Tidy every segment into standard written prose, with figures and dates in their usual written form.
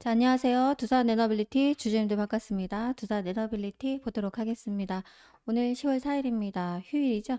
자, 안녕하세요. 두산 에너빌리티 주주님들 반갑습니다. 두산 에너빌리티 보도록 하겠습니다. 오늘 10월 4일입니다. 휴일이죠.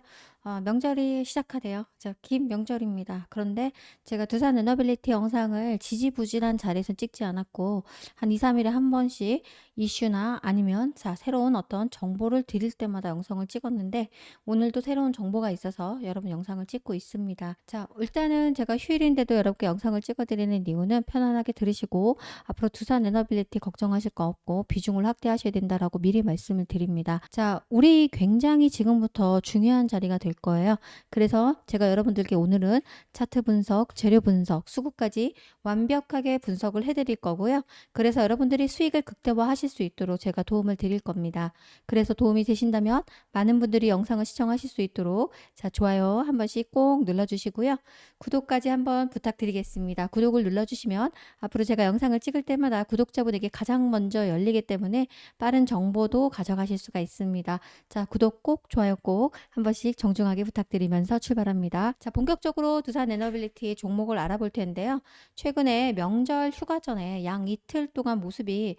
명절이 시작하대요. 긴 명절입니다. 그런데 제가 두산 에너빌리티 영상을 지지부진한 자리에서 찍지 않았고 한 2, 3일에 한 번씩 이슈나 아니면 새로운 어떤 정보를 드릴 때마다 영상을 찍었는데 오늘도 새로운 정보가 있어서 여러분 영상을 찍고 있습니다. 자, 일단은 제가 휴일인데도 여러분께 영상을 찍어드리는 이유는 편안하게 들으시고 앞으로 두산 에너빌리티 걱정하실 거 없고 비중을 확대하셔야 된다라고 미리 말씀을 드립니다. 자, 우리 굉장히 지금부터 중요한 자리가 될 거예요. 그래서 제가 여러분들께 오늘은 차트 분석, 재료 분석, 수급까지 완벽하게 분석을 해드릴 거고요. 그래서 여러분들이 수익을 극대화하실 수 있도록 제가 도움을 드릴 겁니다. 그래서 도움이 되신다면 많은 분들이 영상을 시청하실 수 있도록 좋아요 한 번씩 꼭 눌러주시고요. 구독까지 한번 부탁드리겠습니다. 구독을 눌러주시면 앞으로 제가 영상을 찍을 때마다 구독자분에게 가장 먼저 열리기 때문에 빠른 정보도 가져가실 수가 있습니다. 자, 구독 꼭, 좋아요 꼭 한 번씩 정중하게 부탁드리면서 출발합니다. 자, 본격적으로 두산 에너빌리티의 종목을 알아볼 텐데요. 최근에 명절 휴가 전에 양 이틀 동안 모습이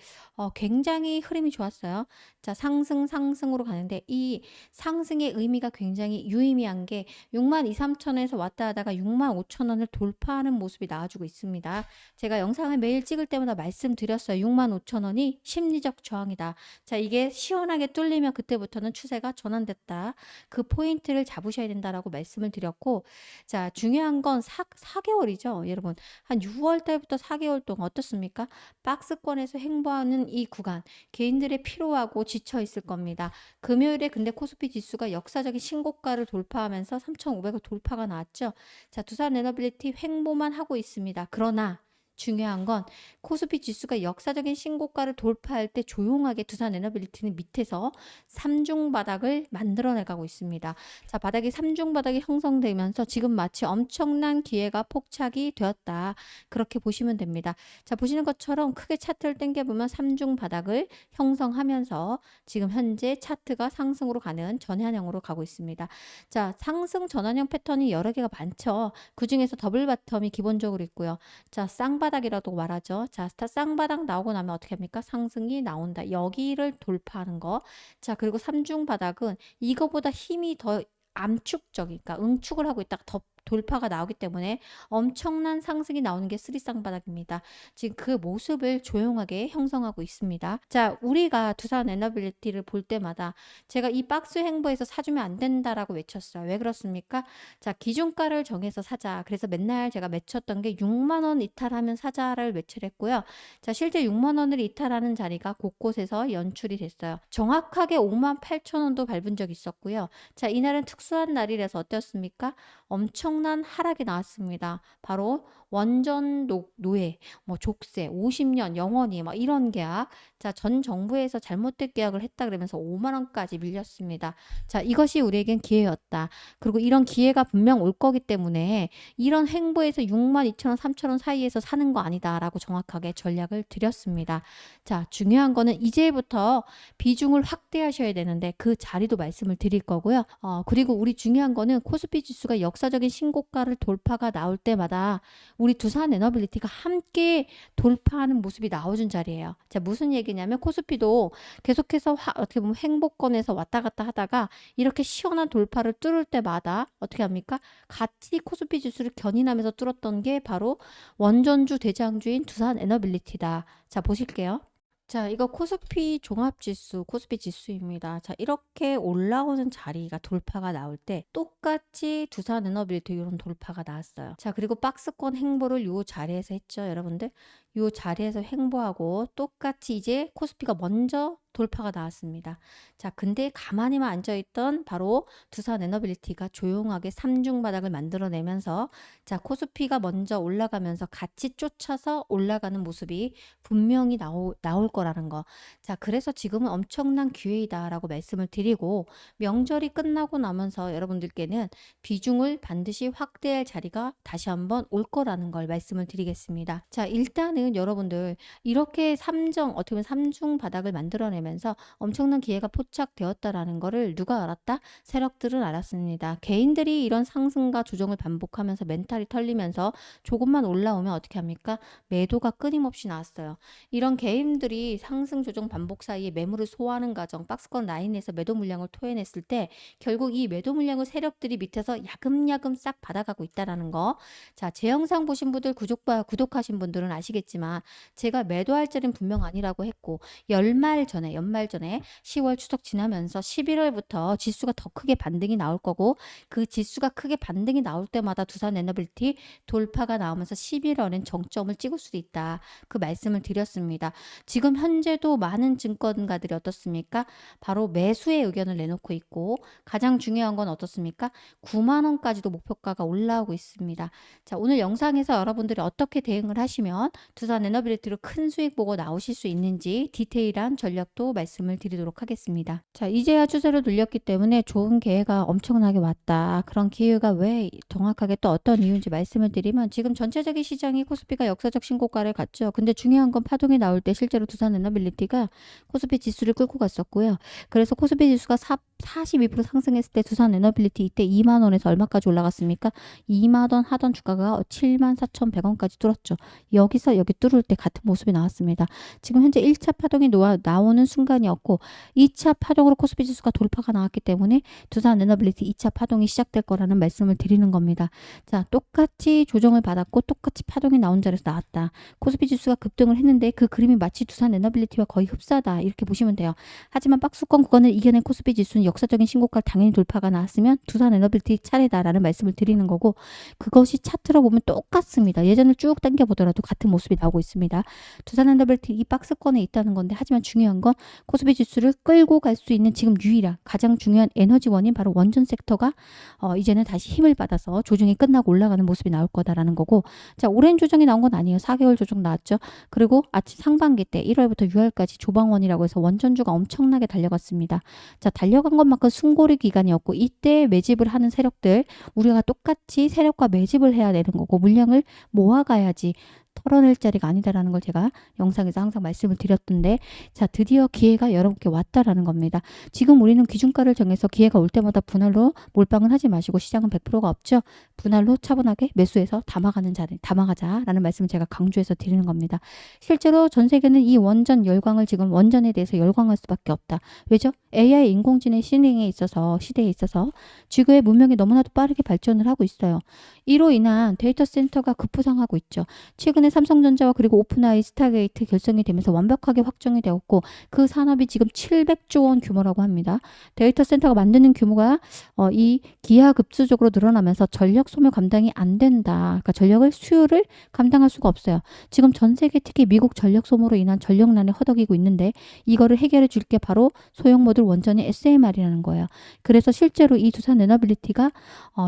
굉장히 흐름이 좋았어요. 자, 상승으로 가는데 이 상승의 의미가 굉장히 유의미한 게 6만 2, 3천에서 왔다 하다가 6만 5천 원을 돌파하는 모습이 나와주고 있습니다. 제가 영상을 매일 찍을 때마다 말씀드렸어요. 6만 5천 원이 심리적 저항이다. 자, 이게 시원하게 뚫리면 그때부터는 추세가 전환됐다. 그 포인트를 잡으셔야 된다라고 말씀을 드렸고, 자, 중요한 건 4개월이죠. 여러분, 한 6월 달부터 4개월 동안 어떻습니까? 박스권에서 행보하는 이 구간, 개인들의 피로하고 지쳐 있을 겁니다. 금요일에 근데 코스피 지수가 역사적인 신고가를 돌파하면서 3,500을 돌파가 나왔죠. 자, 두산 에너빌리티 횡보만 하고 있습니다. 그러나 중요한 건 코스피 지수가 역사적인 신고가를 돌파할 때 조용하게 두산 에너빌리티는 밑에서 삼중 바닥을 만들어내가고 있습니다. 자, 바닥이 삼중 바닥이 형성되면서 지금 마치 엄청난 기회가 포착이 되었다. 그렇게 보시면 됩니다. 자, 보시는 것처럼 크게 차트를 당겨보면 삼중 바닥을 형성하면서 지금 현재 차트가 상승으로 가는 전환형으로 가고 있습니다. 자, 상승 전환형 패턴이 여러 개가 많죠. 그 중에서 더블 바텀이 기본적으로 있고요. 자, 쌍바닥이라고 말하죠. 자, 쌍바닥 나오고 나면 어떻게 합니까? 상승이 나온다. 여기를 돌파하는 거. 자, 그리고 삼중 바닥은 이거보다 힘이 더 암축적이니까 응축을 하고 있다가 더 돌파가 나오기 때문에 엄청난 상승이 나오는 게 쓰리쌍바닥입니다. 지금 그 모습을 조용하게 형성하고 있습니다. 자, 우리가 두산 에너빌리티를 볼 때마다 제가 이 박스 행보에서 사주면 안 된다라고 외쳤어요. 왜 그렇습니까? 자, 기준가를 정해서 사자. 그래서 맨날 제가 외쳤던 게 6만 원 이탈하면 사자를 외치를 했고요. 자, 실제 6만 원을 이탈하는 자리가 곳곳에서 연출이 됐어요. 정확하게 5만 8천 원도 밟은 적이 있었고요. 자, 이날은 특수한 날이라서 어땠습니까? 엄청난 하락이 나왔습니다. 바로 원전 노예, 족쇄, 50년 영원히 이런 계약. 자, 전 정부에서 잘못된 계약을 했다 그러면서 5만 원까지 밀렸습니다. 자, 이것이 우리에겐 기회였다. 그리고 이런 기회가 분명 올 거기 때문에 이런 행보에서 6만 2천 원, 3천 원 사이에서 사는 거 아니다라고 정확하게 전략을 드렸습니다. 자, 중요한 거는 이제부터 비중을 확대하셔야 되는데 그 자리도 말씀을 드릴 거고요. 그리고 우리 중요한 거는 코스피 지수가 역사적인 신고가를 돌파가 나올 때마다 우리 두산 에너빌리티가 함께 돌파하는 모습이 나와준 자리예요. 자, 무슨 얘기냐면 코스피도 계속해서 어떻게 보면 행보권에서 왔다 갔다 하다가 이렇게 시원한 돌파를 뚫을 때마다 어떻게 합니까? 같이 코스피 지수를 견인하면서 뚫었던 게 바로 원전주 대장주인 두산 에너빌리티다. 자, 보실게요. 자, 이거 코스피 종합지수, 코스피 지수입니다. 자, 이렇게 올라오는 자리가 돌파가 나올 때 똑같이 두산 에너빌리티 이런 돌파가 나왔어요. 자, 그리고 박스권 행보를 요 자리에서 했죠, 여러분들. 요 자리에서 행보하고 똑같이 이제 코스피가 먼저 돌파가 나왔습니다. 자, 근데 가만히만 앉아있던 바로 두산 에너빌리티가 조용하게 삼중 바닥을 만들어내면서 자, 코스피가 먼저 올라가면서 같이 쫓아서 올라가는 모습이 분명히 나올 거라는 거. 자, 그래서 지금은 엄청난 기회이다라고 말씀을 드리고 명절이 끝나고 나면서 여러분들께는 비중을 반드시 확대할 자리가 다시 한번 올 거라는 걸 말씀을 드리겠습니다. 자, 일단은 여러분들 이렇게 어떻게 보면 삼중 바닥을 만들어내면 만들어내면서 엄청난 기회가 포착되었다라는 거를 누가 알았다? 세력들은 알았습니다. 개인들이 이런 상승과 조정을 반복하면서 멘탈이 털리면서 조금만 올라오면 어떻게 합니까? 매도가 끊임없이 나왔어요. 이런 개인들이 상승 조정 반복 사이에 매물을 소화하는 과정, 박스권 라인에서 매도 물량을 토해냈을 때 결국 이 매도 물량을 세력들이 밑에서 야금야금 싹 받아가고 있다라는 거. 자, 제 영상 보신 분들 구독하신 분들은 아시겠지만 제가 매도할 자리는 분명 아니라고 했고 연말 전에 10월 추석 지나면서 11월부터 지수가 더 크게 반등이 나올 거고 그 지수가 크게 반등이 나올 때마다 두산 에너빌티 돌파가 나오면서 11월엔 정점을 찍을 수도 있다. 그 말씀을 드렸습니다. 지금 현재도 많은 증권가들이 어떻습니까? 바로 매수의 의견을 내놓고 있고 가장 중요한 건 어떻습니까? 9만 원까지도 목표가가 올라오고 있습니다. 자, 오늘 영상에서 여러분들이 어떻게 대응을 하시면 두산 에너빌리티로 큰 수익 보고 나오실 수 있는지 디테일한 전략도 말씀을 드리도록 하겠습니다. 자, 이제야 추세로 눌렸기 때문에 좋은 기회가 엄청나게 왔다. 그런 기회가 왜 정확하게 또 어떤 이유인지 말씀을 드리면 지금 전체적인 시장이 코스피가 역사적 신고가를 갔죠. 근데 중요한 건 파동이 나올 때 실제로 두산 에너빌리티가 코스피 지수를 끌고 갔었고요. 그래서 코스피 지수가 42% 상승했을 때 두산 에너빌리티 이때 2만 원에서 얼마까지 올라갔습니까? 2만 원 하던 주가가 74,100원까지 뚫었죠. 여기서 여기 뚫을 때 같은 모습이 나왔습니다. 지금 현재 1차 파동이 나오는 순간이었고 2차 파동으로 코스피 지수가 돌파가 나왔기 때문에 두산 에너빌리티 2차 파동이 시작될 거라는 말씀을 드리는 겁니다. 자, 똑같이 조정을 받았고 똑같이 파동이 나온 자리에서 나왔다. 코스피 지수가 급등을 했는데 그 그림이 마치 두산 에너빌리티와 거의 흡사하다. 이렇게 보시면 돼요. 하지만 박스권 구간을 이겨낸 코스피 지수는 역사적인 신고가를 당연히 돌파가 나왔으면 두산 에너빌티 차례다라는 말씀을 드리는 거고 그것이 차트로 보면 똑같습니다. 예전을 쭉 당겨보더라도 같은 모습이 나오고 있습니다. 두산 에너빌티 이 박스권에 있다는 건데 하지만 중요한 건 코스피 지수를 끌고 갈 수 있는 지금 유일한 가장 중요한 에너지원인 바로 원전 섹터가 이제는 다시 힘을 받아서 조정이 끝나고 올라가는 모습이 나올 거다라는 거고 자, 오랜 조정이 나온 건 아니에요. 4개월 조정 나왔죠. 그리고 아침 상반기 때 1월부터 6월까지 조방원이라고 해서 원전주가 엄청나게 달려갔습니다. 자, 달려간 것만큼 숨고리 기간이었고 이때 매집을 하는 세력들 우리가 똑같이 세력과 매집을 해야 되는 거고 물량을 모아가야지 털어낼 자리가 아니다라는 걸 제가 영상에서 항상 말씀을 드렸던데 자, 드디어 기회가 여러분께 왔다라는 겁니다. 지금 우리는 기준가를 정해서 기회가 올 때마다 분할로 몰빵을 하지 마시고 시장은 100%가 없죠. 분할로 차분하게 매수해서 담아가는 자리 담아가자라는 말씀을 제가 강조해서 드리는 겁니다. 실제로 전 세계는 이 원전 열광을 지금 원전에 대해서 열광할 수밖에 없다. 왜죠? AI 인공지능 시대에 있어서 지구의 문명이 너무나도 빠르게 발전을 하고 있어요. 이로 인한 데이터 센터가 급부상하고 있죠. 최근에 삼성전자와 그리고 오픈AI 스타게이트 결성이 되면서 완벽하게 확정이 되었고 그 산업이 지금 700조 원 규모라고 합니다. 데이터 센터가 만드는 규모가 이 기하급수적으로 늘어나면서 전력 소모 감당이 안 된다. 그러니까 전력을 수요를 감당할 수가 없어요. 지금 전 세계 특히 미국 전력 소모로 인한 전력난에 허덕이고 있는데 이거를 해결해 줄 게 바로 소형 모듈 원전의 SMR이라는 거예요. 그래서 실제로 이 두산 에너빌리티가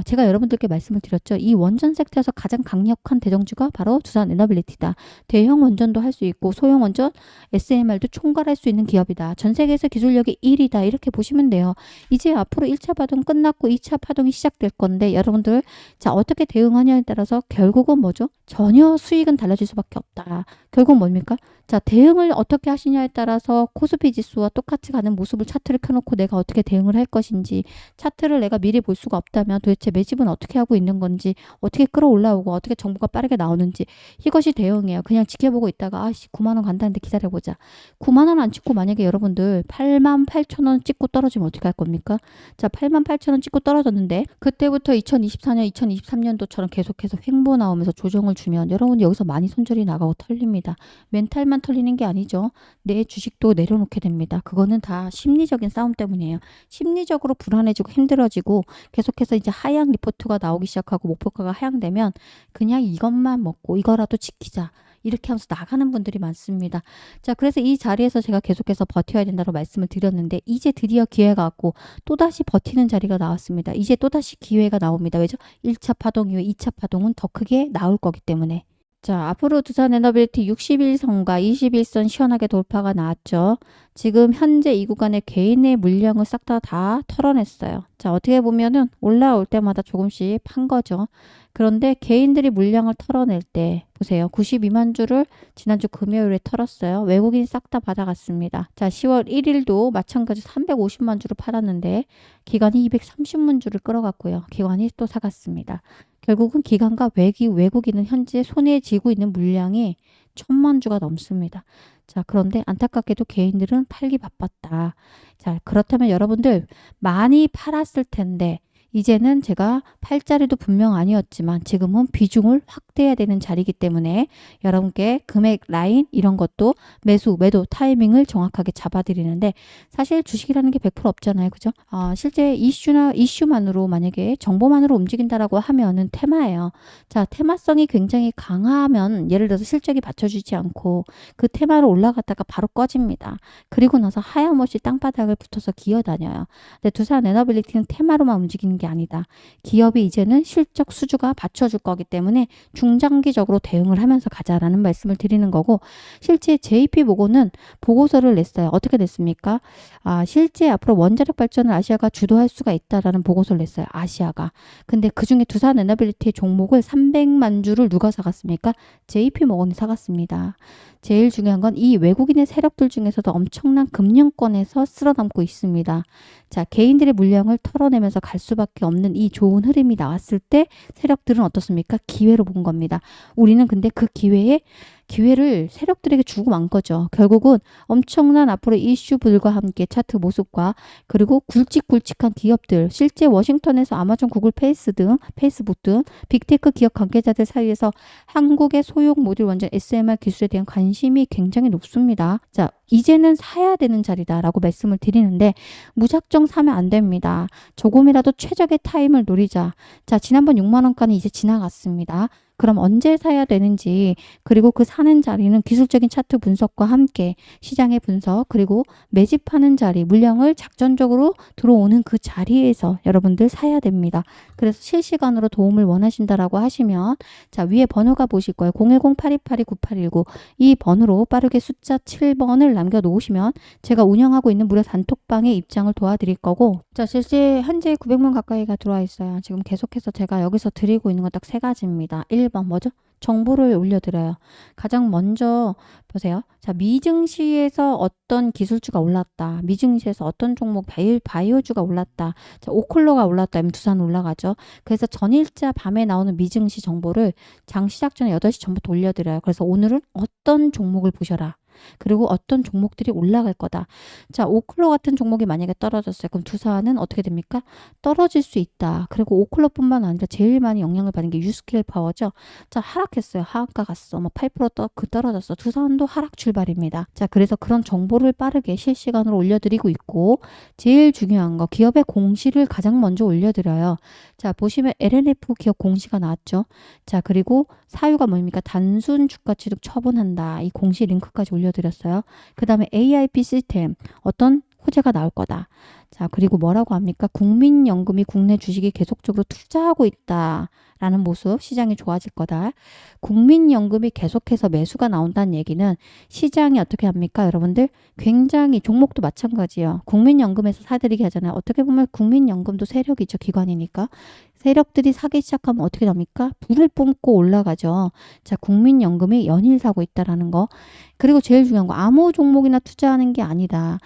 제가 여러분들께 말씀을 드렸죠. 이 원전 섹터에서 가장 강력한 대정주가 바로 두산 에너빌리티다. 대형 원전도 할 수 있고 소형 원전 SMR도 총괄할 수 있는 기업이다. 전 세계에서 기술력이 1위다. 이렇게 보시면 돼요. 이제 앞으로 1차 파동 끝났고 2차 파동이 시작될 건데 여러분들 자, 어떻게 대응하냐에 따라서 결국은 뭐죠? 전혀 수익은 달라질 수밖에 없다. 결국 뭡니까? 자, 대응을 어떻게 하시냐에 따라서 코스피 지수와 똑같이 가는 모습을 차트를 켜놓고 내가 어떻게 대응을 할 것인지 차트를 내가 미리 볼 수가 없다면 도대체 매집은 어떻게 하고 있는 건지 어떻게 끌어올라오고 어떻게 정보가 빠르게 나오는지 이것이 대응이에요. 그냥 지켜보고 있다가 아씨 9만 원 간다는데 기다려보자. 9만 원 안 찍고 만약에 여러분들 8만 8천 원 찍고 떨어지면 어떻게 할 겁니까? 자, 8만 8천 원 찍고 떨어졌는데 그때부터 2024년, 2023년도처럼 계속해서 횡보 나오면서 조정을 주면 여러분 여기서 많이 손절이 나가고 털립니다. 멘탈만 털리는 게 아니죠. 내 주식도 내려놓게 됩니다. 그거는 다 심리적인 싸움 때문이에요. 심리적으로 불안해지고 힘들어지고 계속해서 이제 하향 리포트가 나오기 시작하고 목표가가 하향되면 그냥 이것만 먹고 이거라도 지키자. 이렇게 하면서 나가는 분들이 많습니다. 자, 그래서 이 자리에서 제가 계속해서 버텨야 된다고 말씀을 드렸는데 이제 드디어 기회가 왔고 또다시 버티는 자리가 나왔습니다. 이제 또다시 기회가 나옵니다. 왜죠? 1차 파동 이후에 2차 파동은 더 크게 나올 거기 때문에. 자, 앞으로 두산 에너빌리티 60일선과 21선 시원하게 돌파가 나왔죠. 지금 현재 이 구간에 개인의 물량을 싹 다 털어냈어요. 자, 어떻게 보면은 올라올 때마다 조금씩 판 거죠. 그런데 개인들이 물량을 털어낼 때 보세요. 92만 주를 지난주 금요일에 털었어요. 외국인 싹 다 받아갔습니다. 자, 10월 1일도 마찬가지 350만 주를 팔았는데 기관이 230만 주를 끌어갔고요. 기관이 또 사갔습니다. 결국은 기관과 외국인은 현재 손에 쥐고 있는 물량이 1,000만 주가 넘습니다. 자, 그런데 안타깝게도 개인들은 팔기 바빴다. 자, 그렇다면 여러분들 많이 팔았을 텐데 이제는 제가 팔 자리도 분명 아니었지만 지금은 비중을 확대해야 되는 자리이기 때문에 여러분께 금액 라인 이런 것도 매도 타이밍을 정확하게 잡아드리는데 사실 주식이라는 게 100% 없잖아요. 그죠? 실제 이슈만으로 만약에 정보만으로 움직인다라고 하면은 테마예요. 자, 테마성이 굉장히 강하면 예를 들어서 실적이 받쳐주지 않고 그 테마로 올라갔다가 바로 꺼집니다. 그리고 나서 하염없이 땅바닥을 붙어서 기어다녀요. 근데 두산 에너빌리티는 테마로만 움직이는 게 아니다. 기업이 이제는 실적 수주가 받쳐줄 거기 때문에 중장기적으로 대응을 하면서 가자라는 말씀을 드리는 거고 실제 JP모건은 보고서를 냈어요. 어떻게 냈습니까? 실제 앞으로 원자력 발전을 아시아가 주도할 수가 있다라는 보고서를 냈어요. 아시아가. 근데 그중에 두산 에너빌리티의 종목을 300만 주를 누가 사갔습니까? JP모건이 사갔습니다. 제일 중요한 건 이 외국인의 세력들 중에서도 엄청난 금융권에서 쓸어담고 있습니다. 자, 개인들의 물량을 털어내면서 갈 수밖에 없는 이 좋은 흐름이 나왔을 때 세력들은 어떻습니까? 기회로 본 겁니다. 우리는 근데 그 기회를 세력들에게 주고 만 거죠. 결국은 엄청난 앞으로 이슈들과 함께 차트 모습과 그리고 굵직굵직한 기업들, 실제 워싱턴에서 아마존, 구글, 페이스북 등 빅테크 기업 관계자들 사이에서 한국의 소형 모듈 원전 SMR 기술에 대한 관심이 굉장히 높습니다. 자, 이제는 사야 되는 자리다라고 말씀을 드리는데 무작정 사면 안 됩니다. 조금이라도 최적의 타임을 노리자. 자, 지난번 6만 원가는 이제 지나갔습니다. 그럼 언제 사야 되는지 그리고 그 사는 자리는 기술적인 차트 분석과 함께 시장의 분석 그리고 매집하는 자리 물량을 작전적으로 들어오는 그 자리에서 여러분들 사야 됩니다. 그래서 실시간으로 도움을 원하신다라고 하시면 자 위에 번호가 보실 거예요. 010-8282-9819 이 번호로 빠르게 숫자 7번을 남겨놓으시면 제가 운영하고 있는 무료 단톡방의 입장을 도와드릴 거고 자 실제 현재 900명 가까이가 들어와 있어요. 지금 계속해서 제가 여기서 드리고 있는 건 딱 세 가지입니다. 1번 뭐죠? 정보를 올려드려요. 가장 먼저 보세요. 자, 미증시에서 어떤 기술주가 올랐다. 미증시에서 어떤 종목 바이오주가 올랐다. 자, 오클로가 올랐다. 하면 두산 올라가죠. 그래서 전일자 밤에 나오는 미증시 정보를 장 시작 전에 8시 전부터 올려드려요. 그래서 오늘은 어떤 종목을 보셔라. 그리고 어떤 종목들이 올라갈 거다. 자, 오클로 같은 종목이 만약에 떨어졌어요. 그럼 두산은 어떻게 됩니까? 떨어질 수 있다. 그리고 오클로뿐만 아니라 제일 많이 영향을 받는 게 유스케일 파워죠. 자, 하락했어요. 하한가 갔어. 뭐 8% 떨어졌어. 두산도 하락 출발입니다. 자, 그래서 그런 정보를 빠르게 실시간으로 올려드리고 있고 제일 중요한 거 기업의 공시를 가장 먼저 올려드려요. 자, 보시면 LNF 기업 공시가 나왔죠. 자, 그리고 사유가 뭡니까? 단순 주가 취득 처분한다. 이 공시 링크까지 올려드렸어요. 그 다음에 AIP 시스템 어떤 호재가 나올 거다. 자, 그리고 뭐라고 합니까? 국민연금이 국내 주식에 계속적으로 투자하고 있다라는 모습, 시장이 좋아질 거다. 국민연금이 계속해서 매수가 나온다는 얘기는 시장이 어떻게 합니까? 여러분들 굉장히 종목도 마찬가지예요. 국민연금에서 사들이게 하잖아요. 어떻게 보면 국민연금도 세력이죠. 기관이니까. 세력들이 사기 시작하면 어떻게 됩니까? 불을 뿜고 올라가죠. 자, 국민연금이 연일 사고 있다라는 거. 그리고 제일 중요한 거 아무 종목이나 투자하는 게 아니다.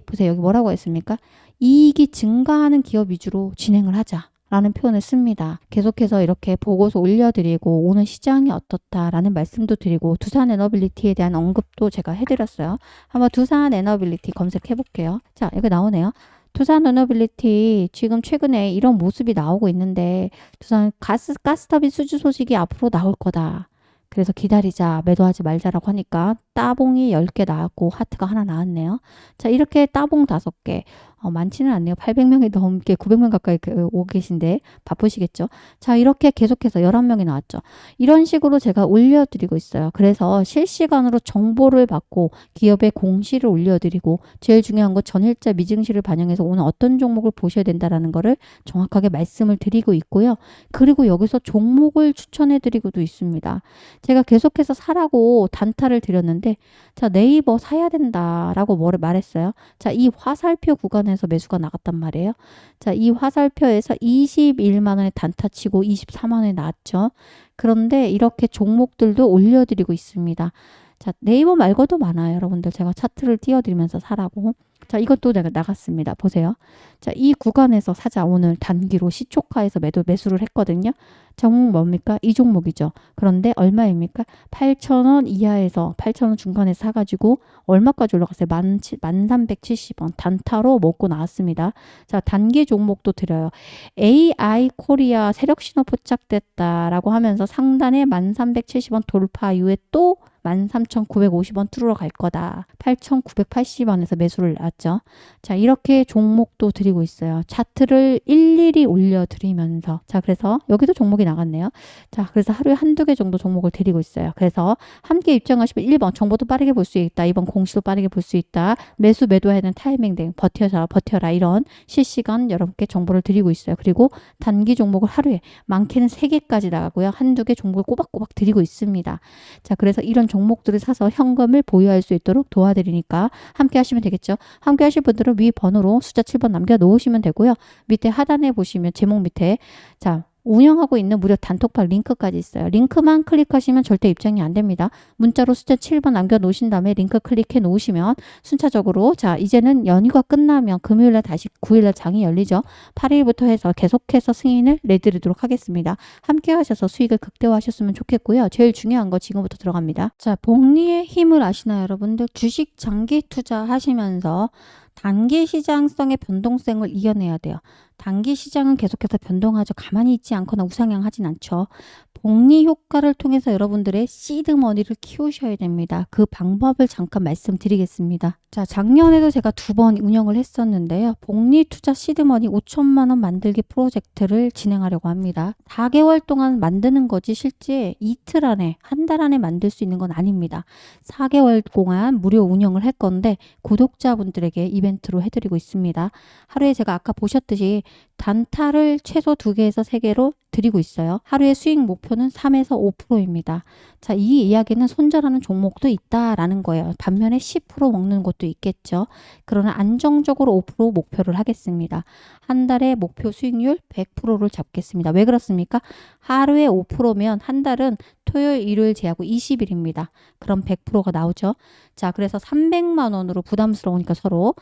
보세요. 여기 뭐라고 했습니까? 이익이 증가하는 기업 위주로 진행을 하자. 라는 표현을 씁니다. 계속해서 이렇게 보고서 올려드리고 오늘 시장이 어떻다라는 말씀도 드리고 두산 에너빌리티에 대한 언급도 제가 해드렸어요. 한번 두산 에너빌리티 검색해 볼게요. 자, 여기 나오네요. 두산 에너빌리티 지금 최근에 이런 모습이 나오고 있는데 두산 가스터빈 수주 소식이 앞으로 나올 거다. 그래서 기다리자, 매도하지 말자라고 하니까 따봉이 10개 나왔고 하트가 하나 나왔네요. 자, 이렇게 따봉 5개. 많지는 않네요. 800명이 넘게 900명 가까이 오고 계신데 바쁘시겠죠. 자, 이렇게 계속해서 11명이 나왔죠. 이런 식으로 제가 올려드리고 있어요. 그래서 실시간으로 정보를 받고 기업의 공시를 올려드리고 제일 중요한 건 전일자 미증시를 반영해서 오늘 어떤 종목을 보셔야 된다라는 거를 정확하게 말씀을 드리고 있고요. 그리고 여기서 종목을 추천해 드리고도 있습니다. 제가 계속해서 사라고 단타를 드렸는데 자, 네이버 사야 된다라고 말했어요. 자, 이 화살표 구간에서 매수가 나갔단 말이에요. 자, 이 화살표에서 21만 원에 단타 치고 24만 원에 나왔죠. 그런데 이렇게 종목들도 올려드리고 있습니다. 자, 네이버 말고도 많아요. 여러분들 제가 차트를 띄워드리면서 사라고. 자, 이것도 내가 나갔습니다. 보세요. 자, 이 구간에서 사자 오늘 단기로 시초가에서 매수를 했거든요. 종목 뭡니까? 이 종목이죠. 그런데 얼마입니까? 8,000원 이하에서 8,000원 중간에서 사가지고 얼마까지 올라갔어요? 1370원 단타로 먹고 나왔습니다. 자, 단기 종목도 드려요. AI 코리아 세력 신호 포착됐다라고 하면서 상단에 1370원 돌파 이후에 또 13,950원 뚫으러 갈 거다. 8,980원에서 매수를 놨죠. 자, 이렇게 종목도 드리고 있어요. 차트를 일일이 올려드리면서. 자, 그래서 여기도 종목이 나갔네요. 자, 그래서 하루에 한두 개 정도 종목을 드리고 있어요. 그래서 함께 입장하시면 1번 정보도 빠르게 볼 수 있다. 2번 공시도 빠르게 볼 수 있다. 매수 매도해야 되는 타이밍 등 버텨라 이런 실시간 여러분께 정보를 드리고 있어요. 그리고 단기 종목을 하루에 많게는 3개까지 나가고요. 한두 개 종목을 꼬박꼬박 드리고 있습니다. 자, 그래서 이런 종목들을 사서 현금을 보유할 수 있도록 도와드리니까 함께 하시면 되겠죠. 함께 하실 분들은 위 번호로 숫자 7번 남겨놓으시면 되고요. 밑에 하단에 보시면 제목 밑에 자, 운영하고 있는 무료 단톡방 링크까지 있어요. 링크만 클릭하시면 절대 입장이 안 됩니다. 문자로 숫자 7번 남겨놓으신 다음에 링크 클릭해 놓으시면 순차적으로 자, 이제는 연휴가 끝나면 금요일날 다시 9일날 장이 열리죠. 8일부터 해서 계속해서 승인을 내드리도록 하겠습니다. 함께 하셔서 수익을 극대화하셨으면 좋겠고요. 제일 중요한 거 지금부터 들어갑니다. 자, 복리의 힘을 아시나요, 여러분들? 주식 장기 투자하시면서 단기 시장성의 변동성을 이겨내야 돼요. 단기 시장은 계속해서 변동하죠. 가만히 있지 않거나 우상향하진 않죠. 복리 효과를 통해서 여러분들의 시드머니를 키우셔야 됩니다. 그 방법을 잠깐 말씀드리겠습니다. 자, 작년에도 제가 2번 운영을 했었는데요. 복리 투자 시드머니 5천만 원 만들기 프로젝트를 진행하려고 합니다. 4개월 동안 만드는 거지 실제 이틀 안에, 한 달 안에 만들 수 있는 건 아닙니다. 4개월 동안 무료 운영을 할 건데 구독자분들에게 이벤트로 해드리고 있습니다. 하루에 제가 아까 보셨듯이 단타를 최소 2개에서 3개로 드리고 있어요. 하루의 수익 목표는 3에서 5%입니다. 자, 이 이야기는 손절하는 종목도 있다라는 거예요. 반면에 10% 먹는 것도 있겠죠. 그러나 안정적으로 5% 목표를 하겠습니다. 한 달에 목표 수익률 100%를 잡겠습니다. 왜 그렇습니까? 하루에 5%면 한 달은 토요일, 일요일 제하고 20일입니다. 그럼 100%가 나오죠. 자, 그래서 300만 원으로 부담스러우니까 서로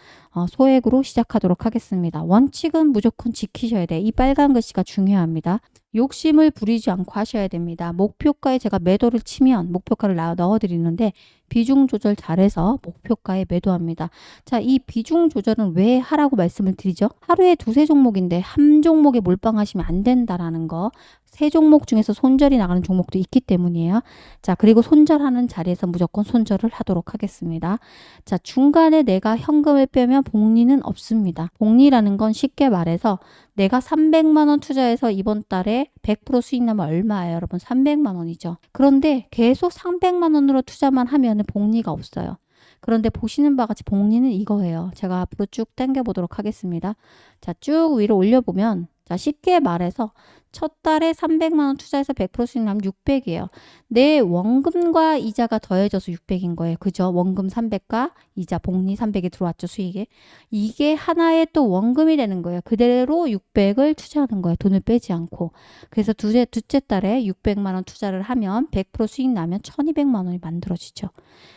소액으로 시작하도록 하겠습니다. 원칙은 무조건 지키셔야 돼. 이 빨간 글씨가 중요합니다. 욕심을 부리지 않고 하셔야 됩니다. 목표가에 제가 매도를 치면 목표가를 넣어드리는데 비중 조절 잘해서 목표가에 매도합니다. 자, 이 비중 조절은 왜 하라고 말씀을 드리죠? 하루에 2-3종목인데 한 종목에 몰빵하시면 안 된다라는 거. 3종목 중에서 손절이 나가는 종목도 있기 때문이에요. 자, 그리고 손절하는 자리에서 무조건 손절을 하도록 하겠습니다. 자, 중간에 내가 현금을 빼면 복리는 없습니다. 복리라는 건 쉽게 말해서 내가 300만 원 투자해서 이번 달에 100% 수익 나면 얼마예요? 여러분 300만 원이죠. 그런데 계속 300만 원으로 투자만 하면 복리가 없어요. 그런데 보시는 바와 같이 복리는 이거예요. 제가 앞으로 쭉 당겨 보도록 하겠습니다. 자, 쭉 위로 올려보면 자, 쉽게 말해서 첫 달에 300만 원 투자해서 100% 수익 나면 600이에요. 내 원금과 이자가 더해져서 600인 거예요. 그죠? 원금 300과 이자 복리 300이 들어왔죠, 수익에. 이게 하나의 또 원금이 되는 거예요. 그대로 600을 투자하는 거예요. 돈을 빼지 않고. 그래서 둘째 달에 600만 원 투자를 하면 100% 수익 나면 1200만 원이 만들어지죠.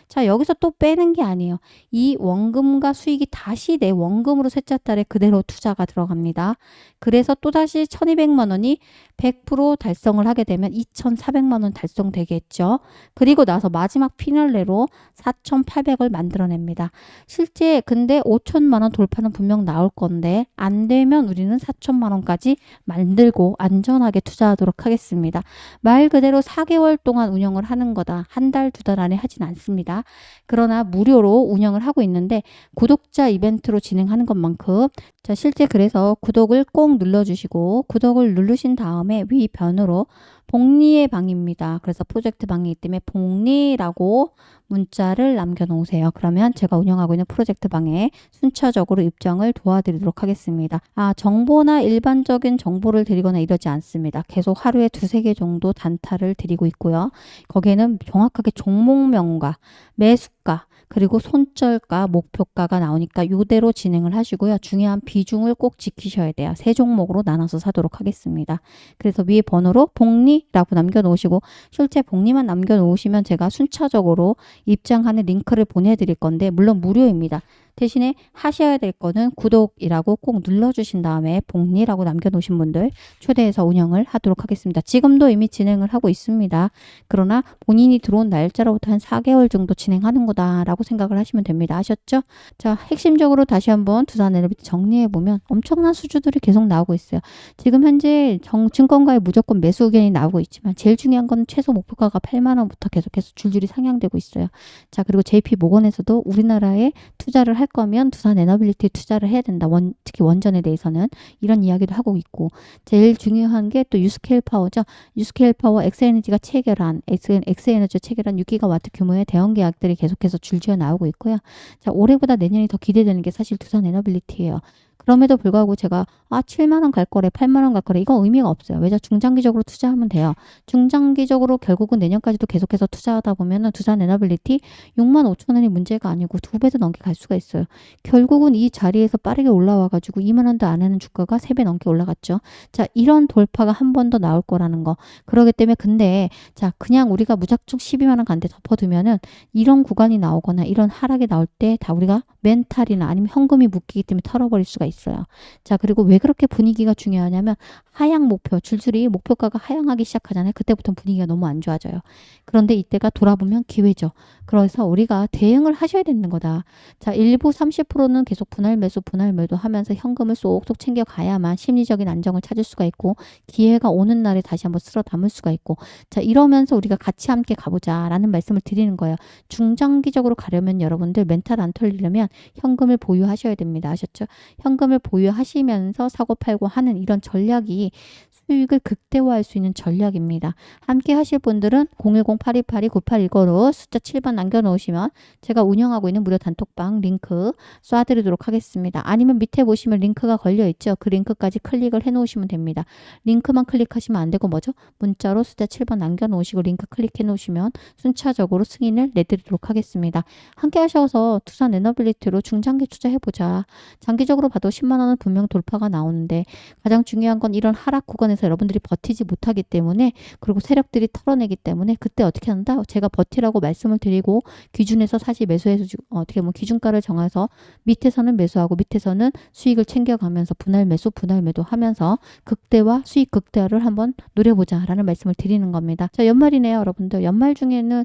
자, 여기서 또 빼는 게 아니에요. 이 원금과 수익이 다시 내 원금으로 셋째 달에 그대로 투자가 들어갑니다. 그래서 또다시 1200만 원이 100% 달성을 하게 되면 2,400만 원 달성되겠죠. 그리고 나서 마지막 피날레로 4,800을 만들어냅니다. 실제 근데 5천만 원 돌파는 분명 나올 건데 안 되면 우리는 4천만 원까지 만들고 안전하게 투자하도록 하겠습니다. 말 그대로 4개월 동안 운영을 하는 거다. 한 달, 두 달 안에 하진 않습니다. 그러나 무료로 운영을 하고 있는데 구독자 이벤트로 진행하는 것만큼 자, 실제 그래서 구독을 꼭 눌러주시고 구독을 누르신 다음에 위 변으로 복리의 방입니다. 그래서 프로젝트 방이기 때문에 복리라고 문자를 남겨놓으세요. 그러면 제가 운영하고 있는 프로젝트 방에 순차적으로 입장을 도와드리도록 하겠습니다. 정보나 일반적인 정보를 드리거나 이러지 않습니다. 계속 하루에 2-3개 정도 단타를 드리고 있고요. 거기에는 정확하게 종목명과 매수가 그리고 손절가, 목표가가 나오니까 이대로 진행을 하시고요. 중요한 비중을 꼭 지키셔야 돼요. 3종목으로 나눠서 사도록 하겠습니다. 그래서 위에 번호로 복리라고 남겨놓으시고 실제 복리만 남겨놓으시면 제가 순차적으로 입장하는 링크를 보내드릴 건데 물론 무료입니다. 대신에 하셔야 될 거는 구독이라고 꼭 눌러주신 다음에 복리라고 남겨놓으신 분들 초대해서 운영을 하도록 하겠습니다. 지금도 이미 진행을 하고 있습니다. 그러나 본인이 들어온 날짜로부터 한 4개월 정도 진행하는 거다라고 생각을 하시면 됩니다. 아셨죠? 자, 핵심적으로 다시 한번 두산 에너비티 정리해보면 엄청난 수주들이 계속 나오고 있어요. 지금 현재 증권가에 무조건 매수 의견이 나오고 있지만 제일 중요한 건 최소 목표가가 8만 원부터 계속해서 줄줄이 상향되고 있어요. 자, 그리고 JP모건에서도 우리나라에 투자를 할 거면 두산 에너빌리티에 투자를 해야 된다. 특히 원전에 대해서는 이런 이야기도 하고 있고 제일 중요한 게 또 유스케일 파워죠. 유스케일 파워 엑스에너지가 체결한 엑스에너지 체결한 6기가와트 규모의 대형 계약들이 계속해서 줄지어 나오고 있고요. 자, 올해보다 내년이 더 기대되는 게 사실 두산 에너빌리티예요. 그럼에도 불구하고 제가 7만 원 갈 거래, 8만 원 갈 거래 이건 의미가 없어요. 왜냐 중장기적으로 투자하면 돼요. 중장기적으로 결국은 내년까지도 계속해서 투자하다 보면은 두산 에너빌리티 6만 5천 원이 문제가 아니고 2배도 넘게 갈 수가 있어요. 결국은 이 자리에서 빠르게 올라와 가지고 2만 원도 안 하는 주가가 3배 넘게 올라갔죠. 자, 이런 돌파가 한 번 더 나올 거라는 거. 그러기 때문에 근데 자, 그냥 우리가 무작정 12만 원 간데 덮어두면은 이런 구간이 나오거나 이런 하락이 나올 때 다 우리가 멘탈이나 아니면 현금이 묶이기 때문에 털어버릴 수가 있어요. 자, 그리고 왜 그렇게 분위기가 중요하냐면 하향 목표, 줄줄이 목표가가 하향하기 시작하잖아요. 그때부터 분위기가 너무 안 좋아져요. 그런데 이때가 돌아보면 기회죠. 그래서 우리가 대응을 하셔야 되는 거다. 자, 일부 30%는 계속 분할 매수, 분할 매도 하면서 현금을 쏙쏙 챙겨가야만 심리적인 안정을 찾을 수가 있고 기회가 오는 날에 다시 한번 쓸어 담을 수가 있고 자, 이러면서 우리가 같이 함께 가보자라는 말씀을 드리는 거예요. 중장기적으로 가려면 여러분들 멘탈 안 털리려면 현금을 보유하셔야 됩니다. 아셨죠? 현금을 보유하시면서 사고 팔고 하는 이런 전략이 수익을 극대화할 수 있는 전략입니다. 함께 하실 분들은 010-8282-9810로 숫자 7번 남겨놓으시면 제가 운영하고 있는 무료 단톡방 링크 쏴드리도록 하겠습니다. 아니면 밑에 보시면 링크가 걸려있죠. 그 링크까지 클릭을 해놓으시면 됩니다. 링크만 클릭하시면 안 되고 뭐죠? 문자로 숫자 7번 남겨놓으시고 링크 클릭해 놓으시면 순차적으로 승인을 내드리도록 하겠습니다. 함께 하셔서 두산 에너빌리티로 중장기 투자해보자. 장기적으로 봐도 10만 원은 분명 돌파가 나오는데 가장 중요한 건 이런 하락 구간에서 여러분들이 버티지 못하기 때문에 그리고 세력들이 털어내기 때문에 그때 어떻게 한다? 제가 버티라고 말씀을 드리고 기준에서 사실 매수해서 어떻게 보면 기준가를 정해서 밑에서는 매수하고 밑에서는 수익을 챙겨가면서 분할 매수, 분할 매도 하면서 극대화, 수익 극대화를 한번 노려보자라는 말씀을 드리는 겁니다. 자, 연말이네요, 여러분들. 연말 중에는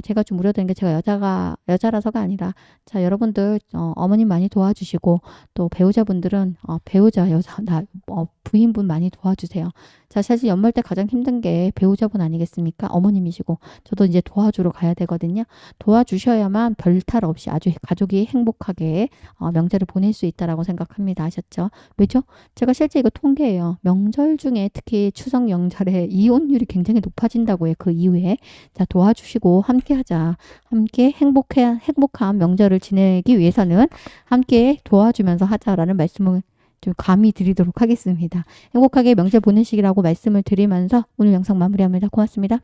제가 좀 우려되는 게 제가 여자라서가 아니라 자, 여러분들 어머님 많이 도와주시고 또 배우자분들은 배우자 여자 부인분 많이 도와주세요. 자, 사실 연말 때 가장 힘든 게 배우자분 아니겠습니까? 어머님이시고 저도 이제 도와주러 가야 되거든요. 도와주셔야만 별탈 없이 아주 가족이 행복하게 명절을 보낼 수 있다라고 생각합니다. 아셨죠? 왜죠? 제가 실제 이거 통계예요. 명절 중에 특히 추석 명절에 이혼율이 굉장히 높아진다고 해요. 그 이후에 자, 도와주시고 함께 하자. 함께 행복한 명절을 지내기 위해서는 함께 도와주면서 하자라는 말씀을 좀 감히 드리도록 하겠습니다. 행복하게 명절 보내시기라고 말씀을 드리면서 오늘 영상 마무리합니다. 고맙습니다.